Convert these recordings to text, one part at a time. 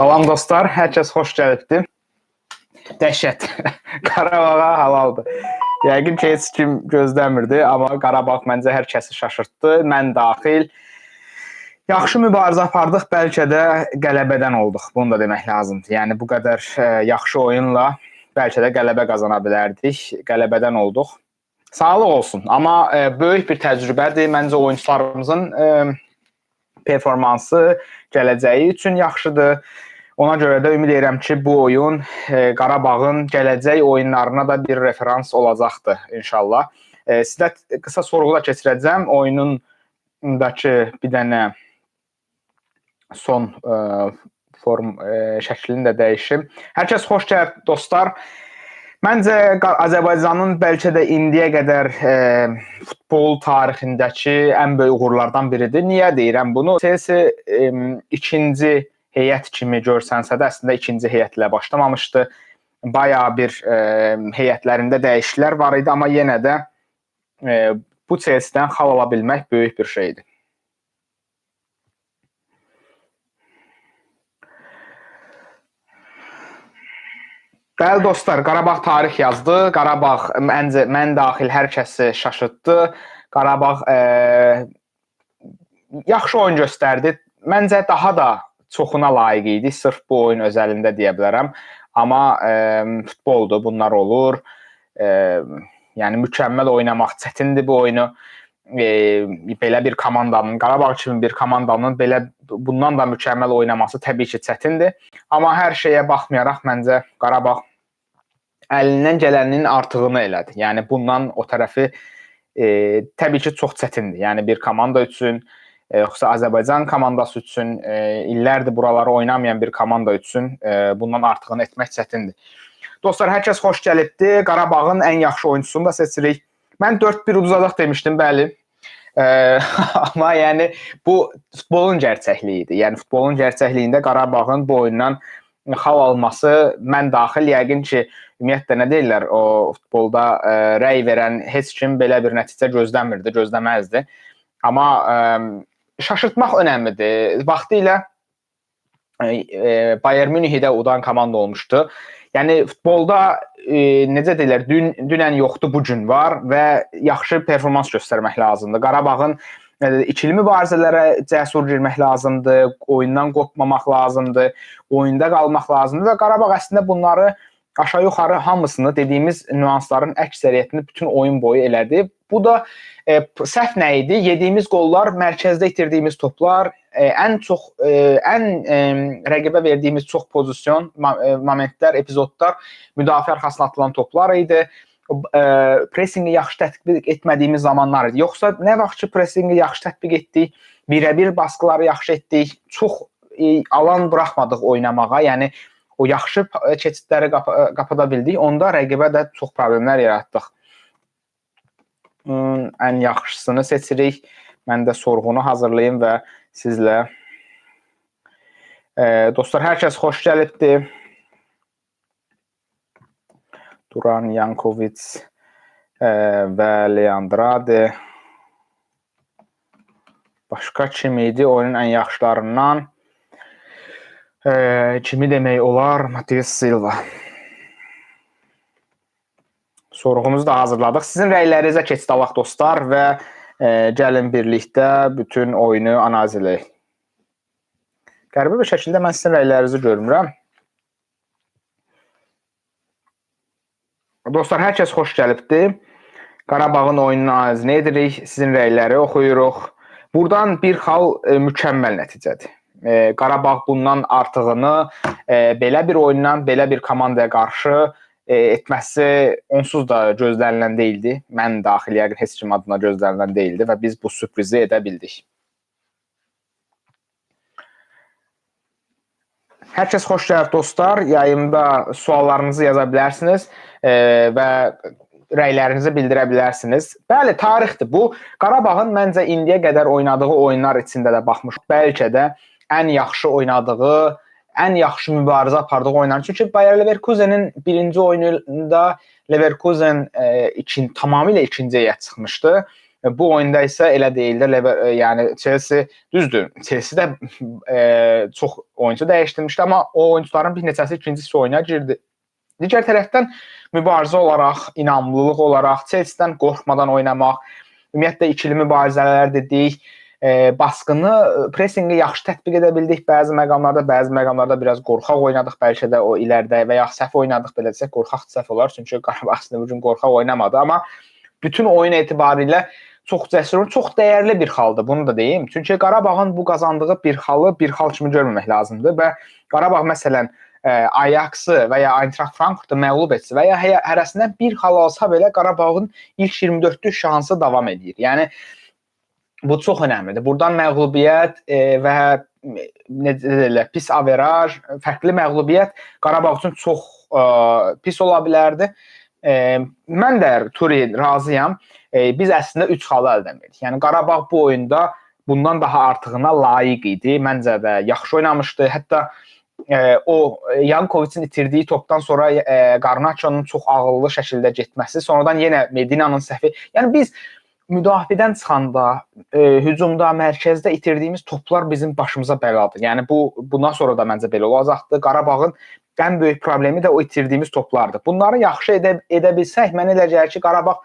Salam dostlar, hər kəs xoş gəlibdi. Dəhşət, Qarabağa halaldır. Yəqin ki, heç kim gözləmirdi, amma Qarabağ məncə hər kəsi şaşırtdı, mən daxil. Yaxşı mübarizə apardıq, bəlkə də qələbədən olduq, bunu da demək lazımdır. Yəni, bu qədər yaxşı oyunla bəlkə də qələbə qazana bilərdik, qələbədən olduq. Sağlıq olsun, amma böyük bir təcrübədir. Məncə oyuncularımızın performansı gələcəyi üçün yaxşıdır. Ona görə də ümid edirəm ki, bu oyun Qarabağın gələcək oyunlarına da bir referans olacaqdır inşallah. Sizə qısa sorğu da keçirəcəm. Oyunundakı bir dənə son form şəklini də dəyişim. Hər kəs xoş gəlib dostlar. Məncə Azərbaycanın bəlkə də indiyə qədər futbol tarixindəki ən böyük uğurlardan biridir. Niyə deyirəm bunu? Chelsea ikinci heyət kimi görsənsə də əslində ikinci heyətlə başlamamışdı. Bayağı bir heyətlərində dəyişikliklər var idi, amma yenə də bu Chelsea-dən xal ala bilmək böyük bir şeydir. Bəli dostlar, Qarabağ tarix yazdı. Qarabağ mən daxil hər kəsi şaşırtdı. Qarabağ yaxşı oyun göstərdi. Məncə daha da çoxuna layiq idi. Sırf bu oyun özəlində deyə bilərəm. Amma futboldur, bunlar olur. Yəni mükəmməl oynamaq çətindir bu oyunu. Belə bir komandanın, Qarabağ kimi bir komandanın belə bundan da mükəmməl oynaması təbii ki çətindir. Amma hər şeyə baxmayaraq məncə Qarabağ əlindən gələninin artığını elədi. Yəni bundan o tərəfi təbii ki çox çətindir. Yəni bir komanda üçün, yoxsa Azərbaycan komandası üçün, illərdir buraları oynamayan bir komanda üçün bundan artığını etmək çətindir. Dostlar, hər kəs xoş gəlibdi. Qarabağın ən yaxşı oyuncusunu da seçirik. Mən 4-1 uduzadaq demişdim, bəli. Amma yəni bu futbolun gerçəkliyi idi. Yəni futbolun gerçəkliyində Qarabağın bu oyundan xal alması mən daxil yəqin ki, ümumiyyətlə nə deyirlər, o futbolda rəy verən heç kim belə bir nəticə gözləmirdi, gözləməzdi. Amma şaşırtmaq önəmlidir. Vaxtilə Bayern Münihdə udan komanda olmuşdu. Yəni futbolda necə deyirlər, dünən yoxdur, bu gün var və yaxşı performans göstərmək lazımdır. Qarabağın ikili mübarizələrə cəsur girmək lazımdır, oyundan qopmamaq lazımdır, oyunda qalmaq lazımdır və Qarabağ əslində bunları aşağı-yuxarı hamısını dediyimiz nüansların əksəriyyətini bütün oyun boyu elədi. Bu da səhv nə idi? Yediyimiz qollar, mərkəzdə itirdiyimiz toplar, ən rəqibə verdiyimiz çox pozisyon, momentlər, epizodlar müdafiə arxasına atılan toplar idi. Pressingi yaxşı tətbiq etmədiyimiz zamanlar idi. Yoxsa nə vaxt ki pressingi yaxşı tətbiq etdik, birə-bir baskıları yaxşı etdik, çox alan buraxmadıq oynamağa, yəni o yaxşı keçidləri qapada bildik, onda rəqibə də çox problemlər yaratdıq. Ən yaxşısını seçirik. Mən də sorğunu hazırlayayım və sizlə. Dostlar, hər kəs xoş gəlibdi. Duran Yankovic və Leandrade. Başqa kim idi oyunun ən yaxşılarından? Kimi demək olar? Matias Silva. Sorğumuzu da hazırladıq. Sizin rəylərinizə keçid alaq dostlar və gəlin birlikdə bütün oyunu analiz edək. Qəribə bir şəkildə mən sizin rəylərinizi görmürəm. Dostlar, hər kəs xoş gəlibdi. Qarabağın oyununu analizini edirik, sizin rəyləri oxuyuruq. Buradan bir xal mükəmməl nəticədir. Qarabağ bundan artığını belə bir oyundan, belə bir komandaya qarşı etməsi onsuz da gözlənilən deyildi. Mən daxil yəqin heç kim adına gözlənilən deyildi və biz bu sürprizi edə bildik. Hər kəs xoş gəlib dostlar. Yayımda suallarınızı yaza bilərsiniz və rəylərinizi bildirə bilərsiniz. Bəli, tarixdir bu. Qarabağın məncə indiyə qədər oynadığı oyunlar içində də baxmış. Bəlkə də ən yaxşı oynadığı, ən yaxşı mübarizə apardığı oyunlar. Çünki Bayer Leverkusenin birinci oyununda Leverkusen tamamilə ikinci heyət çıxmışdı Bu oyunda isə elə deyildi. Yəni Chelsea düzdür. Chelsea də çox oyuncu dəyişdirmişdi, amma o oyuncuların bir neçəsi ikinci hissə oyuna girdi. Digər tərəfdən mübarizə olaraq, inamlılıq olaraq Chelsea-dən qorxmadan oynamaq, ümumiyyətlə ikili mübarizələr dedik, baskını, pressinqi yaxşı tətbiq edə bildik bəzi məqamlarda biraz qorxaq oynadıq bəlkə də o ilərdə və ya səhv oynadıq belə desək, qorxaq səhv olar, çünki Qarabağ əslində bu gün qorxaq oynamadı, amma bütün oyun etibarilə çox cəsur, çox dəyərli bir xaldır, bunu da deyim. Çünki Qarabağın bu qazandığı bir xalı bir xal kimi görməmək lazımdır və Qarabağ məsələn Ajax-ı və ya Eintracht Frankfurtu məğlub etsə və ya hərəsindən bir xal alsa belə Qarabağın ilk 24-lük şansı davam edir. Yəni bu çox önəmlidir. Buradan məğlubiyyət və necə deyirlər, pis averaj, fərqli məğlubiyyət Qarabağ üçün çox pis ola bilərdi. Mən də Turi razıyam. Biz əslində 3 xalı əldə etdik. Yəni Qarabağ bu oyunda bundan daha artığına layiq idi. Məncə də yaxşı oynamışdı. Hətta o Yankoviçin itirdiyi topdan sonra Garnaçonun çox ağıllı şəkildə getməsi, sonradan yenə Medina'nın səhvi. Yəni biz müdafiədən çıxanda, hücumda, mərkəzdə itirdiyimiz toplar bizim başımıza bəladır. Yəni bundan sonra da məncə belə olacaqdı. Qarabağın ən böyük problemi də o itirdiyimiz toplardır. Bunları yaxşı edə bilsək, mənə elə gəlir ki, Qarabağ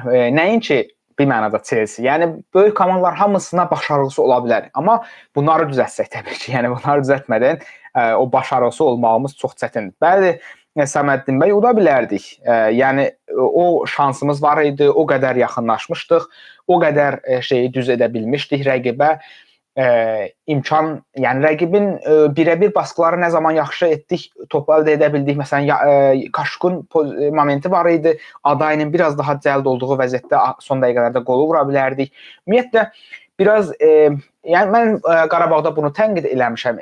nəinki bir mənada Chelsea, yəni böyük komandalar hamısına başarılısı ola bilər. Amma bunları düzəltsək təbii ki, yəni bunları düzəltmədən o başarılısı olmağımız çox çətindir. Bəli, Səməddin bəy uda bilərdik. Yəni o şansımız var idi, o qədər yaxınlaşmışdıq, o qədər şeyi düz edə bilmişdik rəqibə. İmkan, yəni rəqibin birə-bir baskıları nə zaman yaxşı etdik, topu əldə edə bildik. Məsələn, Kaşkun momenti var idi. Adayının biraz daha cəld olduğu vəziyyətdə son dəqiqələrdə qolu vura bilərdik. Ümumiyyətlə biraz yəni mən Qarabağda bunu tənqid eləmişəm,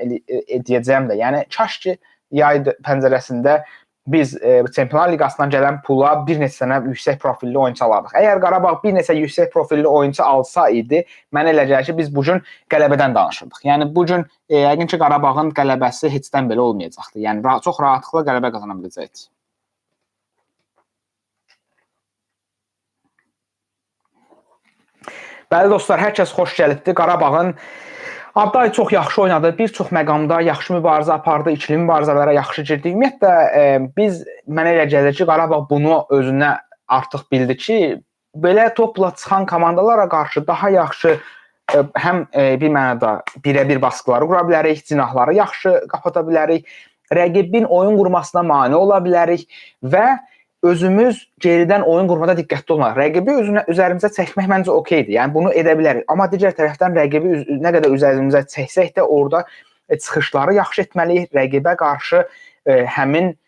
edəcəm də. Yəni kaş ki yay pəncərəsində biz Çempionlar Liqasından gələn pula bir neçə dənə yüksək profilli oyuncu alardıq. Əgər Qarabağ bir neçə yüksək profilli oyuncu alsa idi, mənə elə gəlir ki, biz bu gün qələbədən danışırdıq. Yəni bu gün yəqin ki, Qarabağın qələbəsi heçdən belə olmayacaqdı. Yəni çox rahatlıqla qələbə qazana biləcəkdik. Bəli dostlar, hər kəs xoş gəlibdi. Qarabağın Abday çox yaxşı oynadı, bir çox məqamda yaxşı mübarizə apardı, ikili mübarizələrə yaxşı girdi. Ümumiyyətlə, mənə elə gəlir ki, Qarabağ bunu özünə artıq bildi ki, belə topla çıxan komandalara qarşı daha yaxşı həm bir mənada birə-bir baskıları qura bilərik, cinahları yaxşı qapata bilərik, rəqibin oyun qurmasına mane ola bilərik və özümüz geridən oyun qurmada diqqətli olmalıyıq. Rəqibi üzərimizə çəkmək məncə okeydir. Yəni bunu edə bilərik. Amma digər tərəfdən rəqibi nə qədər üzərimizə çəksək də orada çıxışları yaxşı etməliyik. Rəqibə qarşı həmin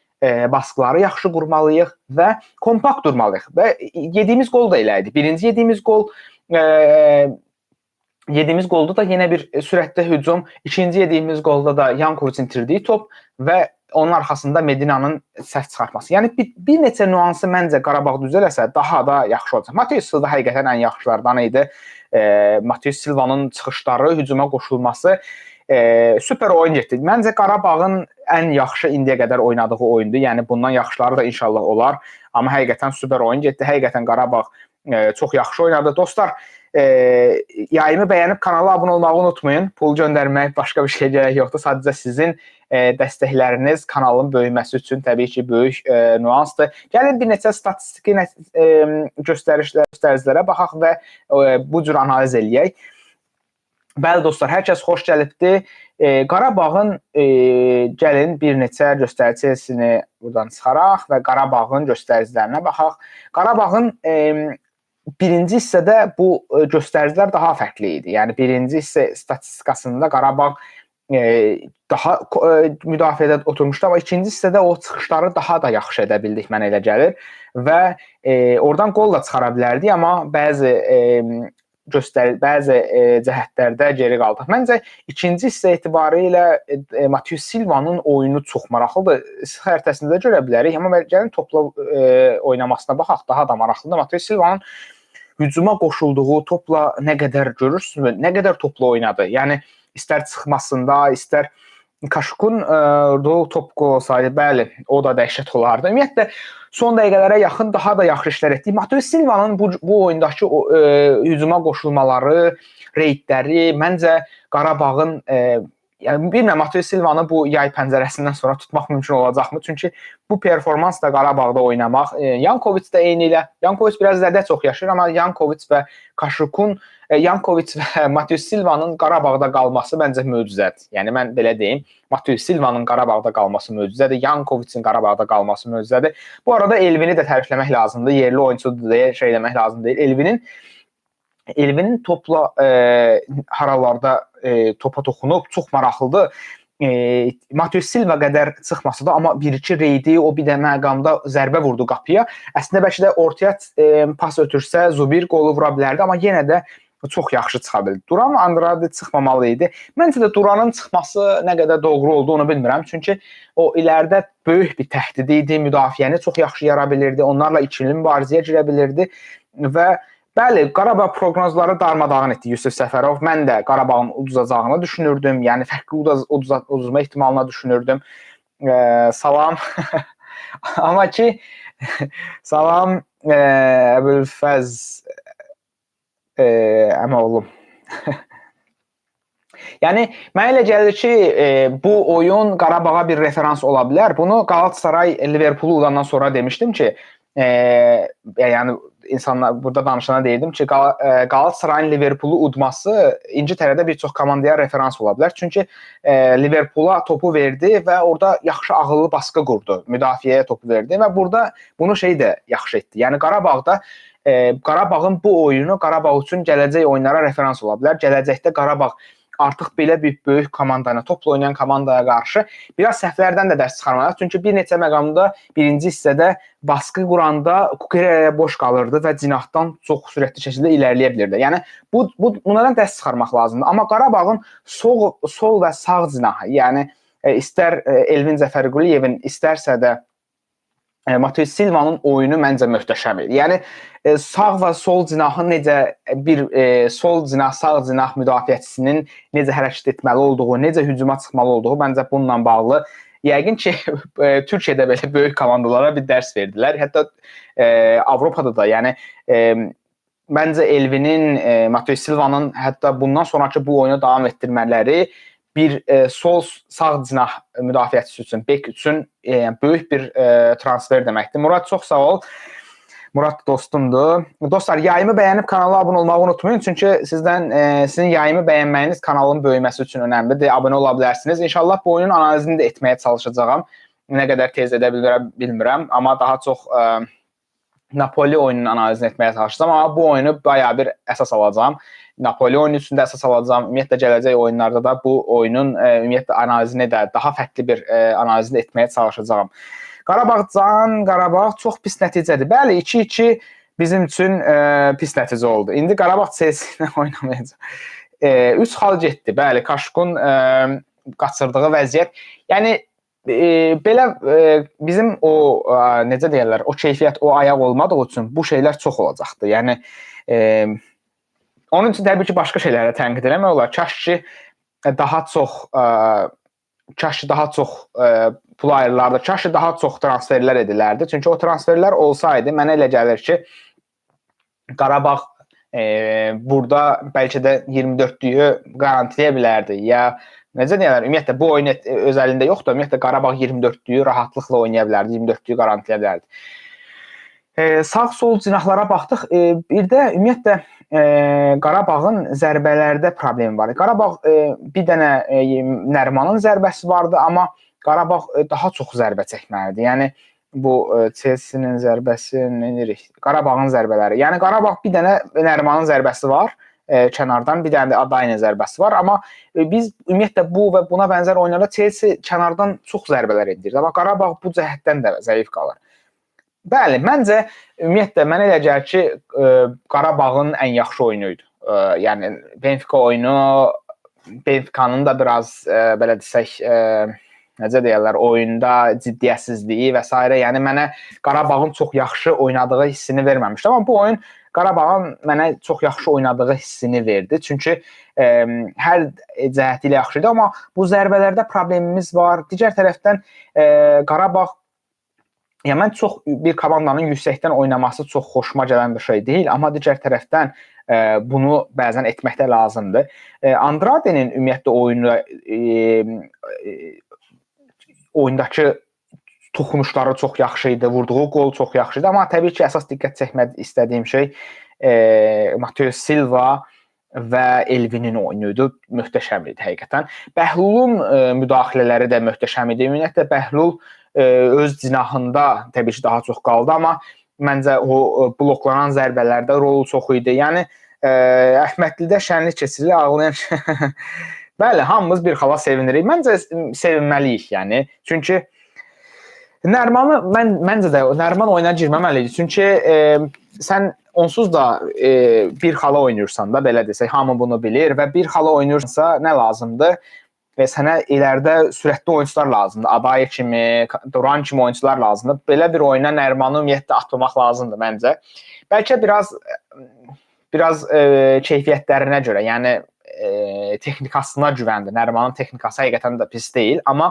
baskıları yaxşı qurmalıyıq və kompakt durmalıyıq. Və yediyimiz qol da elə idi. Birinci yediyimiz qolda da yenə bir sürətli hücum. İkinci yediyimiz qolda da Yankoviçin itirdiyi top və onun arxasında Medina'nın səhv çıxartması. Yəni bir neçə nüansı məncə Qarabağ düzələsə daha da yaxşı olacaq. Mateus Silva həqiqətən ən yaxşılardan idi. Mateus Silva'nın çıxışları, hücuma qoşulması süper oyun getdi. Məncə Qarabağın ən yaxşı indiyə qədər oynadığı oyundu. Yəni bundan yaxşıları da inşallah olar. Amma həqiqətən süper oyun getdi. Həqiqətən Qarabağ çox yaxşı oynadı. Dostlar, yayımı bəyənib kanala abunə olmağı unutmayın. Pul göndərmək, başqa bir şey gərək yoxdur. Sadəcə sizin dəstəkləriniz kanalın böyüməsi üçün təbii ki, böyük nüansdır. Gəlin bir neçə statistiki göstəricilərə baxaq və bu cür analiz eləyək. Bəli dostlar, hər kəs xoş gəlibdi. Qarabağın gəlin bir neçə göstəricini buradan çıxaraq və Qarabağın göstəricilərinə baxaq. Qarabağın birinci hissədə bu göstəricilər daha fərqli idi. Yəni birinci hissə statistikasında Qarabağ daha müdafiədə oturmuşdu, amma ikinci hissədə o çıxışları daha da yaxşı edə bildik, mənə elə gəlir və oradan qol da çıxara bilərdik, amma bəzi cəhətlərdə geri qaldıq. Məncə ikinci hissə etibarilə Mateus Silva'nın oyunu çox maraqlıdır. Xəritəsində görə bilərik, amma gəlin topla oynamasına baxaq, daha da maraqlıdır. Mateus Silva'nın hücuma qoşulduğu topla nə qədər görürsünüz, nə qədər topla oynadı. Yəni istər çıxmasında, istər Kaşukun top qol olsaydı, bəli, o da dəhşət olardı. Ümumiyyətlə, son dəqiqələrə yaxın daha da yaxşı işlər etdik. Mateus Silva'nın bu oyundakı hücuma qoşulmaları, reydləri, məncə Qarabağın yəni bilmirəm, Mateus Silva'nı bu yay pəncərəsindən sonra tutmaq mümkün olacaqmı? Çünki bu performansla Qarabağda oynamaq, Yankovic də eyni ilə, Yankovic biraz zədə çox yaşayır, amma Yankovic və Kaşukun, Yankovic və Mateus Silva'nın Qarabağda qalması məncə möcüzədir. Yəni mən belə deyim, Mateus Silva'nın Qarabağda qalması möcüzədir, Yankovicin Qarabağda qalması möcüzədir. Bu arada Elvini də tərifləmək lazımdır, yerli oyunçudur deyə şey demək lazım deyil. Elvinin topla haralarda topa toxunub, çox maraqlıdır. Mateus Silva qədər çıxmasa da, amma bir-iki reydi, o bir də məqamda zərbə vurdu qapıya. Əslində bəlkə də ortaya pas ötürsə Zubir qolu vura bilərdi, amma yenə də çox yaxşı çıxa bildi. Duran Andrade çıxmamalı idi. Məncə də Duranın çıxması nə qədər doğru oldu, onu bilmirəm. Çünki o ilərdə böyük bir təhdid idi, müdafiəni çox yaxşı yara bilirdi, onlarla ikili mübarizəyə girə bilirdi və bəli, Qarabağ proqnozları darmadağın etdi Yusuf Səfərov. Mən də Qarabağın uduzacağını düşünürdüm. Yəni fərqli uduzma ehtimalına düşünürdüm. Salam. Amma ki salam Əbülfəz əmoğlum. Yəni mənə elə gəlir ki, bu oyun Qarabağa bir referans ola bilər. Bunu Galatasaray Liverpoolu udandan sonra demişdim ki, yəni insanlar burada danışana deyirdim ki, Galatasarayın Liverpoolu udması İngiltərədə bir çox komandaya referans ola bilər. Çünki Liverpoola topu verdi və orada yaxşı ağıllı baskı qurdu. Müdafiəyə topu verdi və burada bunu şey də yaxşı etdi. Yəni Qarabağın bu oyunu Qarabağ üçün gələcək oyunlara referans ola bilər. Gələcəkdə Qarabağ artıq belə bir böyük komandaya, topla oynayan komandaya qarşı biraz səhvlərdən də dərs çıxarmalıdır. Çünki bir neçə məqamda birinci hissədə baskı quranda Kukureya boş qalırdı və cinahdan çox sürətli şəkildə irəliləyə bilirdi. Yəni bunlardan dərs çıxarmaq lazımdır. Amma Qarabağın sol və sağ cinahı, yəni istər Elvin Cəfərquliyevin, istərsə də Mateus Silva'nın oyunu məncə möhtəşəm idi. Yəni sağ və sol cinahın necə sol cinah, sağ cinah müdafiəçisinin necə hərəkət etməli olduğu, necə hücuma çıxmalı olduğu məncə bununla bağlı yəqin ki Türkiyədə belə böyük komandalara bir dərs verdilər. Hətta Avropada da, yəni məncə Elvinin, Mateus Silva'nın hətta bundan sonraki bu oyunu davam etdirmələri bir sol-sağ cinah müdafiəçisi üçün, bek üçün böyük bir transfer deməkdir. Murad, çox sağ ol. Murad dostumdur. Dostlar, yayımı bəyənib kanala abunə olmağı unutmayın. Çünki sizin yayımı bəyənməyiniz kanalın böyüməsi üçün önəmlidir. Abunə ola bilərsiniz. İnşallah bu oyunun analizini də etməyə çalışacağam. Nə qədər tez edə bilmirəm. Amma daha çox Napoli oyunun analizini etməyə çalışacağam. Amma bu oyunu bayağı bir əsas alacağam. Napoli oyunu üçün də əsas alacağım. Ümumiyyətlə gələcək oyunlarda da bu oyunun ümumiyyətlə analizini də daha fərqli bir analizini etməyə çalışacağam. Qarabağ çox pis nəticədir. Bəli, 2-2 bizim üçün pis nəticə oldu. İndi Qarabağ Chelsea ilə oynamayacaq. 3 xal getdi. Bəli, Kaşukun qaçırdığı vəziyyət. Yəni belə bizim o necə deyirlər, o keyfiyyət, o ayaq olmadığı üçün bu şeylər çox olacaqdı. Yəni onun üçün təbii ki, başqa şeylərə tənqid eləmək olar. Kaş ki daha çox pul ayrılardı, kaş ki daha çox transferlər edilərdi. Çünki o transferlər olsaydı, mənə elə gəlir ki, Qarabağ burada bəlkə də 24-lüyü qarantiləyə bilərdi. Ya necə deyirlər, ümumiyyətlə bu oyun öz əlində yoxdur. Ümumiyyətlə Qarabağ 24-lüyü rahatlıqla oynaya bilərdi, 24-lüyü qarantiləyə bilərdi. Sağ-sol cinahlara baxdıq. Bir də ümumiyyətlə Qarabağın zərbələrdə problemi var. Qarabağ bir dənə Nərimanın zərbəsi vardı, amma Qarabağ daha çox zərbə çəkməlidir. Yəni bu Chelsea-nin zərbəsi, Qarabağın zərbələri. Yəni Qarabağ bir dənə Nərimanın zərbəsi var kənardan, bir dənə də Adayın zərbəsi var. Amma biz ümumiyyətlə bu və buna bənzər oyunlarda Chelsea kənardan çox zərbələr edir. Amma Qarabağ bu cəhətdən də zəif qalır. Bəli, məncə ümumiyyətlə mənə elə gəlir ki, Qarabağın ən yaxşı oyunuydu. Yəni Benfica oyunu, Benficanın da biraz belə desək, necə deyirlər, oyunda ciddiyyətsizliyi və s. Yəni mənə Qarabağın çox yaxşı oynadığı hissini verməmişdi. Amma bu oyun Qarabağın mənə çox yaxşı oynadığı hissini verdi. Çünki hər cəhəti ilə yaxşı idi, amma bu zərbələrdə problemimiz var. Digər tərəfdən Qarabağ, yəni mən çox bir komandanın yüksəkdən oynaması çox xoşuma gələn bir şey deyil, amma digər tərəfdən bunu bəzən etmək də lazımdır. Andrade'nin ümumiyyətlə oyundakı toxunuşları çox yaxşı idi, vurduğu qol çox yaxşı idi, amma təbii ki, əsas diqqət çəkmək istədiyim şey Matheus Silva və Elvinin oyunu idi, möhtəşəm idi həqiqətən. Bəhlulun müdaxilələri də möhtəşəm idi. Ümumiyyətlə Bəhlul öz cinahında təbii ki, daha çox qaldı, amma məncə o bloklanan zərbələrdə rolu çox idi. Yəni Əhmədlidə şənlik keçirilir, ağlayan bəli, hamımız bir xala sevinirik. Məncə sevinməliyik, yəni. Çünki məncə də Nəriman oyuna girməməlidir. Çünki sən onsuz da bir xala oynayırsan da, belə desək, hamı bunu bilir və bir xala oynayırsansa nə lazımdır? Sənə ilərdə sürətli oyuncular lazımdır. Aday kimi, Duran kimi oyuncular lazımdır. Belə bir oyuna Nərimanı ümumiyyətlə atmaq lazımdır məncə. Bəlkə biraz keyfiyyətlərinə görə, yəni texnikasına güvəndir. Nərimanın texnikası həqiqətən də pis deyil, amma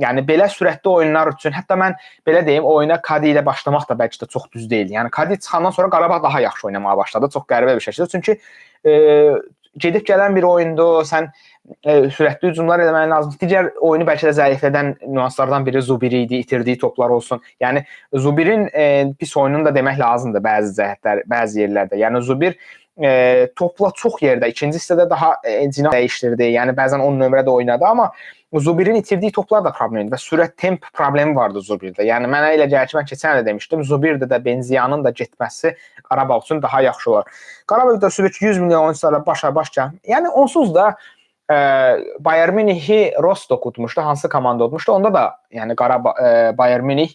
yəni belə sürətli oyunlar üçün, hətta mən belə deyim, oyuna Kadi ilə başlamaq da bəlkə də çox düz deyil. Yəni Kadi çıxandan sonra Qarabağ daha yaxşı oynamağa başladı. Çox qəribə bir şəkildə. Çünki gedib gələn bir oyundur, sən sürətli hücumlar eləmək lazım. Digər oyunu bəlkə də zəiflədən nüanslardan biri Zubiri idi, itirdiyi toplar olsun. Yəni Zubirin pis oyununu da demək lazımdır bəzi cəhətlər, bəzi yerlərdə. Yəni Zubir topla çox yerdə, ikinci hissədə daha cinah dəyişdirdi. Yəni bəzən 10 nömrə də oynadı, amma Zubirin itirdiyi toplar da problem idi və sürət temp problemi vardı Zubirdə. Yəni mənə elə gəlir ki, mən keçən də demişdim, Zubirdə də Benziyanın da getməsi Qarabağ üçün daha yaxşı olar. Qarabağda sübut 100 milyon oyuncularla başa-baş gəl. Yəni onsuz da Bayern Münih'i Rostock utmuşdu, hansı komanda utmuşdu? Onda da yəni Bayern Münih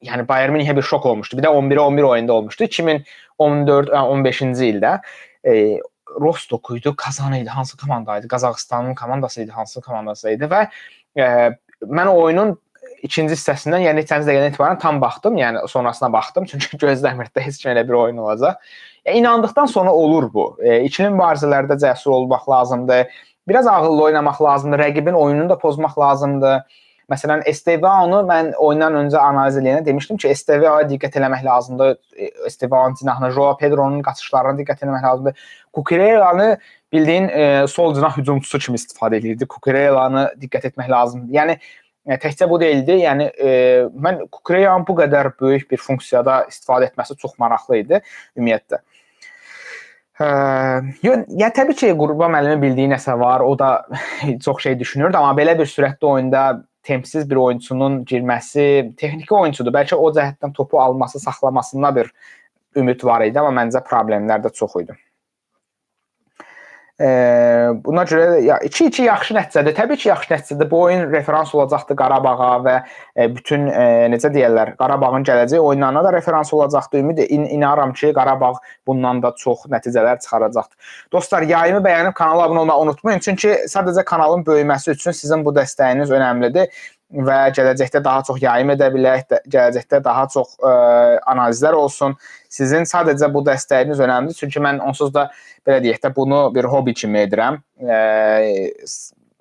yəni Bayern Münih'e bir şok olmuşdu. Bir də 11'e 11 oyunda olmuşdu. 2014-15-ci ildə Rostock'uydu, Kazan'ıydı, hansı komandaydı? Qazaxıstanın komandasıydı, hansı komandasıydı və mən oyunun ikinci hissəsindən, yəni 80 dəqiqədən etibarən tam baxdım, yəni sonrasına baxdım. Çünki gözləmirdi heç kim elə bir oyun olacaq. İnandıqdan sonra olur bu. İkili mübarizələrdə cəsur olmaq lazımdır. Biraz ağıllı oynamaq lazımdır. Rəqibin oyununu da pozmaq lazımdır. Məsələn, Estevaonu mən oyundan öncə analiz edəndə demişdim ki, Estevaoya diqqət eləmək lazımdır. Estevaonun cinahına, Joao Pedro'nun qaçışlarına diqqət eləmək lazımdır. Kukurelanı bildiyin sol cinah hücumçusu kimi istifadə edirdi. Kukurelanı diqqət etmək lazımdır. Yəni təkcə bu deyildi. Yəni mən Kukurelanın bu qədər böyük bir funksiyada istifadə etməsi çox maraqlı idi ümumiyyətlə. Yəni təbii ki, Qurban müəllimi bildiyi nəsə var. O da çox şey düşünürdü, amma belə bir sürətli oyunda tempsiz bir oyunçunun girməsi, texniki oyunçudur. Bəlkə o cəhətdən topu alması, saxlamasında bir ümid var idi, amma məncə problemlər də çox idi. Buna görə 2-2 yaxşı nəticədir. Təbii ki, yaxşı nəticədir. Bu oyun referans olacaqdı Qarabağa və bütün, necə deyərlər, Qarabağın gələcək oyunlarına da referans olacaqdı. İnanıram ki, Qarabağ bundan da çox nəticələr çıxaracaqdır. Dostlar, yayımı bəyənib kanala abunə olmağı unutmayın. Çünki sadəcə kanalın böyüməsi üçün sizin bu dəstəyiniz önəmlidir və gələcəkdə daha çox yayım edə bilək, gələcəkdə daha çox analizlər olsun. Sizin sadəcə bu dəstəyiniz önəmlidir. Çünki mən onsuz da belə deyək də bunu bir hobi kimi edirəm.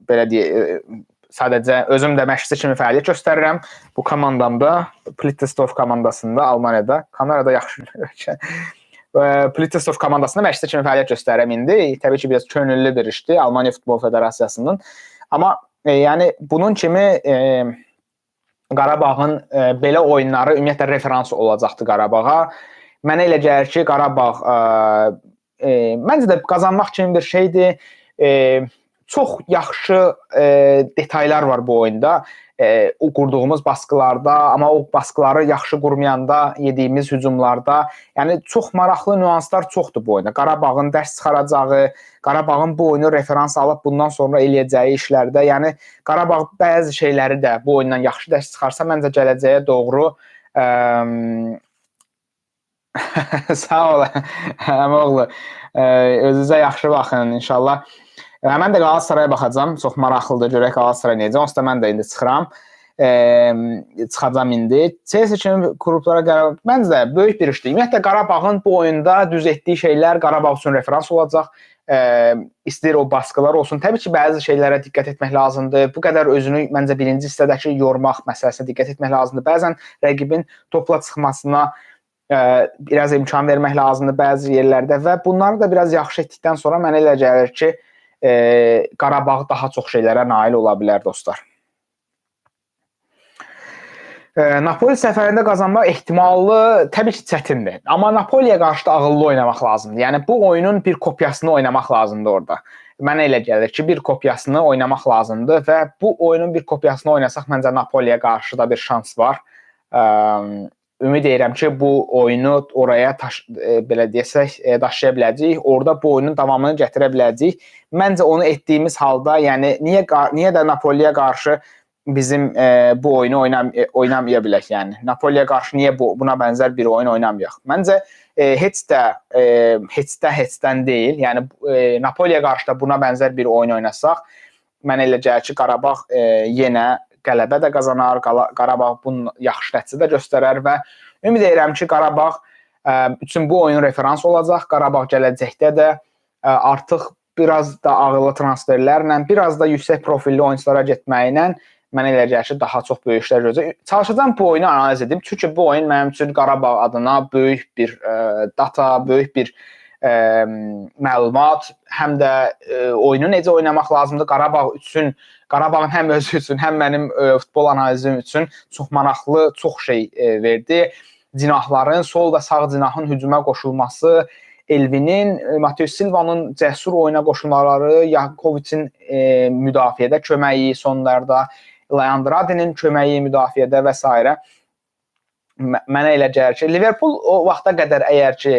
Belə deyək, sadəcə özüm də məşqçi kimi fəaliyyət göstərirəm. Bu komandamda, Plittersdorf komandasında, Almaniyada, kamerada yaxşı Plittersdorf komandasında məşqçi kimi fəaliyyət göstərirəm indi. Təbii ki, biraz könüllü bir işdir Almaniya Futbol Federasiyasının. Amma yəni bunun kimi Qarabağın belə oyunları ümumiyyətlə referans olacaqdı Qarabağa. Mənə elə gəlir ki, Qarabağ məncə də qazanmaq kimi bir şeydir. Çox yaxşı detaylar var bu oyunda. Qurduğumuz baskılarda, amma o baskıları yaxşı qurmayanda, yediyimiz hücumlarda, yəni çox maraqlı nüanslar çoxdur bu oyunda. Qarabağın dərs çıxaracağı, Qarabağın bu oyunu referans alıb bundan sonra eləyəcəyi işlərdə, yəni Qarabağ bəzi şeyləri də bu oyundan yaxşı dərs çıxarsa, məncə gələcəyə doğru sağ ol, əmoğlu, özünüzə yaxşı baxın inşallah. Mən də Qalatasaraya baxacam, çox maraqlıdır, görək Galatasaray necə, onsuz da mən də indi çıxıram. çıxacam indi. Chelsea kimi klublara Qarabağ məncə böyük bir işdir. Ümumiyyətlə Qarabağın bu oyunda düz etdiyi şeylər Qarabağ üçün referans olacaq. İstəyir o baskılar olsun. Təbii ki, bəzi şeylərə diqqət etmək lazımdır. Bu qədər özünü məncə birinci hissədəki yormaq məsələsinə diqqət etmək lazımdır. Bəzən rəqibin topla çıxmasına biraz imkan vermək lazımdır bəzi yerlərdə və bunları da biraz yaxşı etdikdən sonra mənə elə gəlir ki, Qarabağ daha çox şeylərə nail ola bilər dostlar. Napoli səfərində qazanmaq ehtimalı təbii ki, çətindir. Amma Napoliyə qarşı da ağıllı oynamaq lazımdır. Yəni, bu oyunun bir kopyasını oynamaq lazımdır orada. Mənə elə gəlir ki, bir kopyasını oynamaq lazımdır və bu oyunun bir kopyasını oynasaq, məncə Napoliyə qarşı da bir şans var. Ümid edirəm ki, bu oyunu oraya belə desək, daşıya biləcəyik. Orada bu oyunun davamını gətirə biləcəyik. Məncə onu etdiyimiz halda, yəni niyə də Napoliyə qarşı bizim bu oyunu oynamaya bilək, yəni. Napoliyə qarşı niyə buna bənzər bir oyun oynamayaq? Məncə heçdən deyil. Yəni Napoliyə qarşı da buna bənzər bir oyun oynasaq, mənə elə gəlir ki, Qarabağ yenə qələbə də qazanar, Qarabağ bunun yaxşı nəticə də göstərər və ümid edirəm ki, Qarabağ üçün bu oyun referans olacaq. Qarabağ gələcəkdə də artıq biraz da ağıllı transferlərlə, biraz da yüksək profilli oyunculara getməklə mənə elə gəlir ki, daha çox böyük işlər görəcək. Çalışacağam bu oyunu analiz edim. Çünki bu oyun mənim üçün Qarabağ adına böyük bir data, böyük bir məlumat, həm də oyunu necə oynamaq lazımdır. Qarabağ üçün, Qarabağın həm özü üçün, həm mənim futbol analizim üçün çox maraqlı, çox şey verdi. Cinahların, sol və sağ cinahın hücuma qoşulması, Elvinin, Mateus Silva'nın cəsur oyuna qoşulmaları, Yakovic'in müdafiədə köməyi sonlarda, Leandrade'nin köməyi müdafiədə və s. Mənə elə gəlir ki, Liverpool o vaxta qədər əgər ki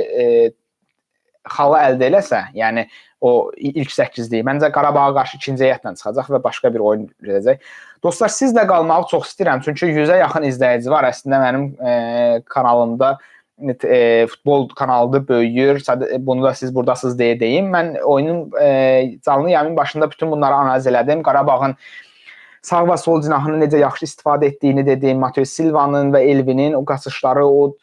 xala əldə eləsə, yəni o ilk 8-liyi, məncə Qarabağa qarşı ikinci heyətlə çıxacaq və başqa bir oyun görəcək. Dostlar, sizlə qalmağı çox istəyirəm, çünki 100-ə yaxın izləyici var. Əslində mənim kanalımda futbol kanalıdır, böyüyür. Bunu da siz buradasınız deyə deyim. Mən oyunun canlı yayımın başında bütün bunları analiz elədim. Qarabağın sağ və sol cinahını necə yaxşı istifadə etdiyini dedim. Mateus Silva'nın və Elvinin o qaçışları, o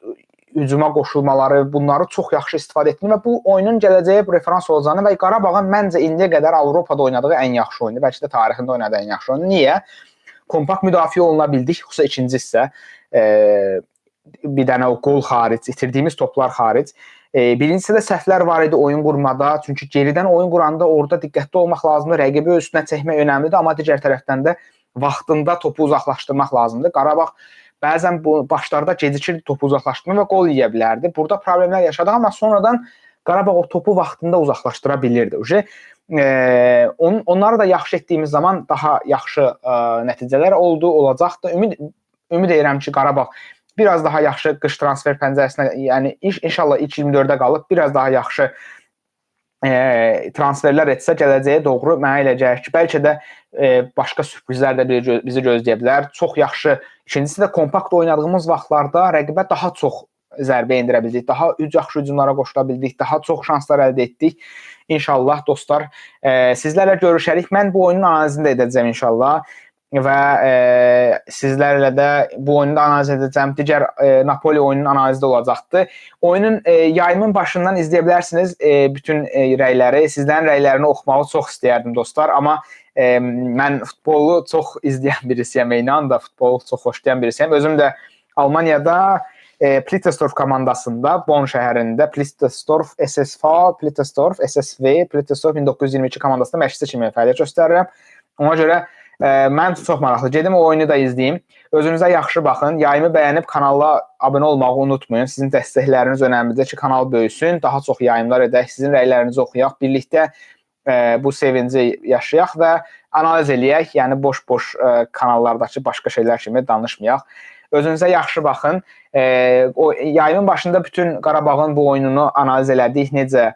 hücuma qoşulmaları, bunları çox yaxşı istifadə etdiyini və bu oyunun gələcəyə referans olacağını və Qarabağın məncə indiyə qədər Avropada oynadığı ən yaxşı oyunu, bəlkə də tarixində oynadığı ən yaxşı oyunu. Niyə? Kompakt müdafiə oluna bildik, xüsusən ikinci hissə. Bir dənə o qol xaric, itirdiyimiz toplar xaric. Birincisi də səhvlər var idi oyun qurmada. Çünki geridən oyun quranda orada diqqətli olmaq lazımdır. Rəqibi üstünə çəkmək önəmlidir, amma digər tərəfdən də vaxtında topu uzaqlaşdırmaq lazımdır. Qarabağ bəzən başlarda gecikir topu uzaqlaşdırma və qol yeyə bilərdi. Burada problemlər yaşadıq, amma sonradan Qarabağ o topu vaxtında uzaqlaşdıra bilirdi. Onları da yaxşı etdiyimiz zaman daha yaxşı nəticələr olacaqdı. Ümid edirəm ki, Qarabağ biraz daha yaxşı qış transfer pəncərəsinə, yəni inşallah ilk 24-də qalıb, biraz daha yaxşı transferlər etsə gələcəyə doğru mənə elə gəlir ki, bəlkə də başqa sürprizlər də bizi gözləyə bilər. Çox yaxşı, ikincisi də kompakt oynadığımız vaxtlarda rəqibə daha çox zərbə endirə bildik, daha yaxşı hücumlara qoşula bildik, daha çox şanslar əldə etdik. İnşallah dostlar, sizlərlə görüşərik. Mən bu oyunun analizini də edəcəm inşallah. Və sizlərlə də bu oyunu da analiz edəcəm. Digər Napoli oyunun analizi də olacaqdır. Oyunun yayımın başından izləyə bilərsiniz bütün rəyləri. Sizlərin rəylərini oxumağı çox istəyərdim dostlar. Amma mən futbolu çox izləyən birisiyəm. Eynan da futbolu çox xoşlayan birisiyəm. Özüm də Almaniyada Plittersdorf komandasında, Bonn şəhərində Plittersdorf, SSV, Plittersdorf 1922 komandasında məşqçi kimi fəaliyyət göstərirəm. Ona görə mən çox maraqlı. Gedim o oyunu da izləyim. Özünüzə yaxşı baxın. Yayımı bəyənib kanala abunə olmağı unutmayın. Sizin dəstəkləriniz önəmlidir ki, kanal böyüsün. Daha çox yayımlar edək. Sizin rəylərinizi oxuyaq. Birlikdə bu sevinci yaşayaq və analiz eləyək. Yəni boş-boş kanallardakı başqa şeylər kimi danışmayaq. Özünüzə yaxşı baxın. O yayımın başında bütün Qarabağın bu oyununu analiz elədik. Necə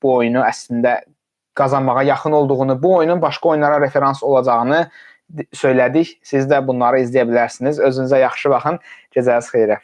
bu oyunu əslində qazanmağa yaxın olduğunu, bu oyunun başqa oyunlara referans olacağını söylədik. Siz də bunları izləyə bilərsiniz. Özünüzə yaxşı baxın. Gecəniz xeyrə.